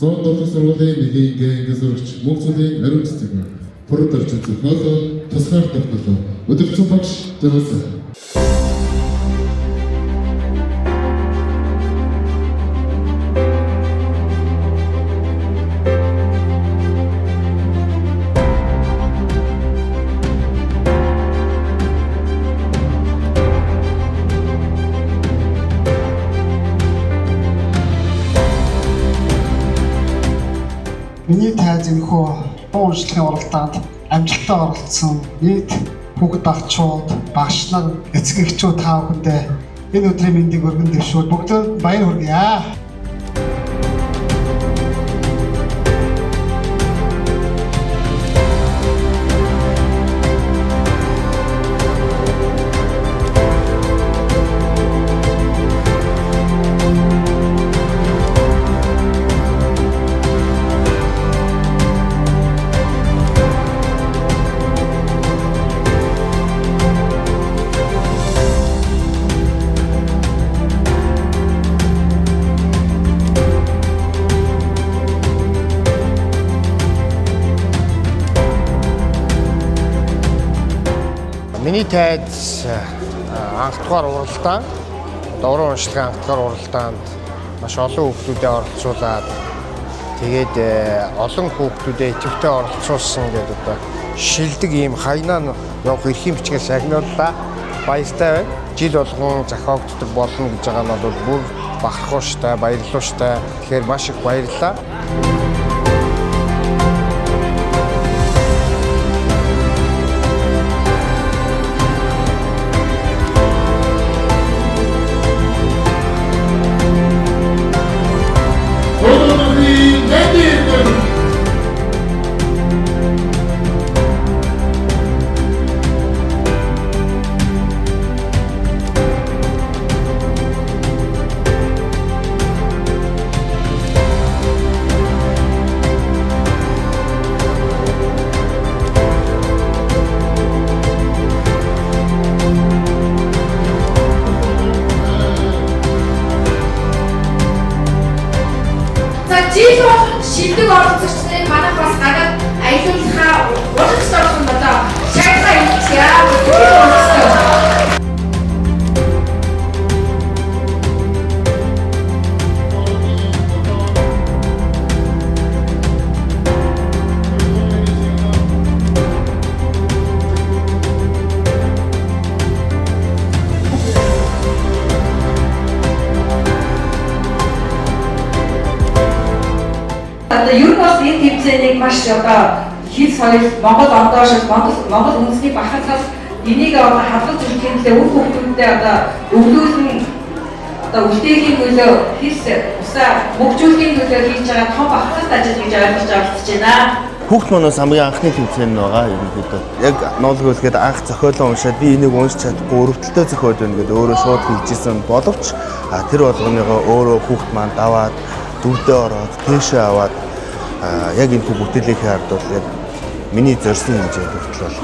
107 сургуулийн нэгийн гэнгээ сурагч мөнхцөлийн ариун цэцэг Пүрэд орчин зохиолоо тусгаар тогтнолоо өдөрцөн багш жаргасан. Миний тайзынхөө ууршлахын уралдаанд амжилттай оролцсон нийт хүүхэд багчууд, багш нар, эцэг эхчүүд та бүхэндээ энэ өдрийн мэндийг өргөн дэвшүүл бүгдөө баяр хүргье. Миний тайз анх дугаар уралдаан, уран уншлагын анх дугаар уралдаанд маш олон хүүхдүүдэд оролцуулаад тэгээд олон хүүхдүүдэд идэвхтэй оролцуулсан гэдэг одоо шилдэг ийм хаянаа явах эрхийн бичгээс агнууллаа. Баяртай байна. Жил болгон зохиогддог болно гэж байгаа нь бол бүр бахархууштай, баярлууштай. Тэгэхээр маш их баярлалаа. Жил шилдэг оролцогчдыг манайх бас гадаад аялуулахаа уламжлалт орсон одоо шаардлага илэрхийлээ. Ер нь бол энэ тэмцээнийг маш одоо хэл соёл Монгол ондоошил Монгол үндэсний бахархал энийг одоо хадгалж өгөх төлөө үр хөвгүүдтэй одоо өвлүүлэн одоо үлдээхийн төлөө хэл усаа мөгжүүлэхийн төлөө хийж байгаа том бахархалт ажил гэж ойлгож авч байна. Хүүхд манаас хамгийн анхны тэмцээн нь байгаа ерөнхийдөө. Яг ноолгүй хэлгээд анх зохиолоо уншаад би энийг уншиж чадахгүй өрөвдөлтөө зохиол байна гэдэг өөрөө шууд хэлжсэн боловч тэр болгоныгоо өөрөө хүүхд маань даваад дүрдээ ороод тийшээ аваад яг энэ бүтээлийг хард бол яг миний зорьсон хэмжээнд хүртэл бол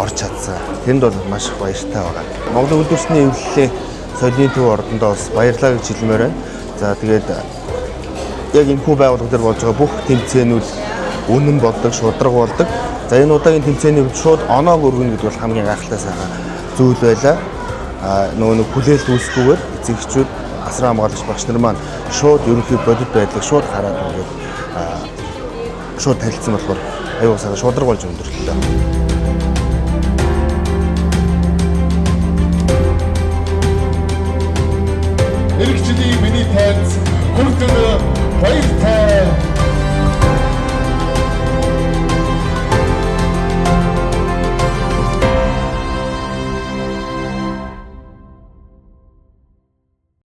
орж чадсан. Тэнд бол маш их баяртай байгаа. Монголын улсны эвлэлийн соёлын төв ордондоо бас баярлалаа гэж хэлмээр байна. За тэгээд яг энэ хүү байгууллага дээр болж байгаа бүх тэмцээнүүд үнэн болдог, шударга болдог. За энэ удаагийн тэмцээний үед шууд оноог өргөнө гэдэг бол хамгийн гайхалтай сайхан зүйл байлаа. Нөгөө хүлээлт үүсгүүгээр эцэгчүүд асран хамгаалагч багш нар маань шууд ерөнхий бодит байдлыг шууд хараад ингээд шууд танилцсан болохоор аюу сайхан шударга болж өндөрлөлөө. Эрэгчдийн миний тайз хүртэл баяртай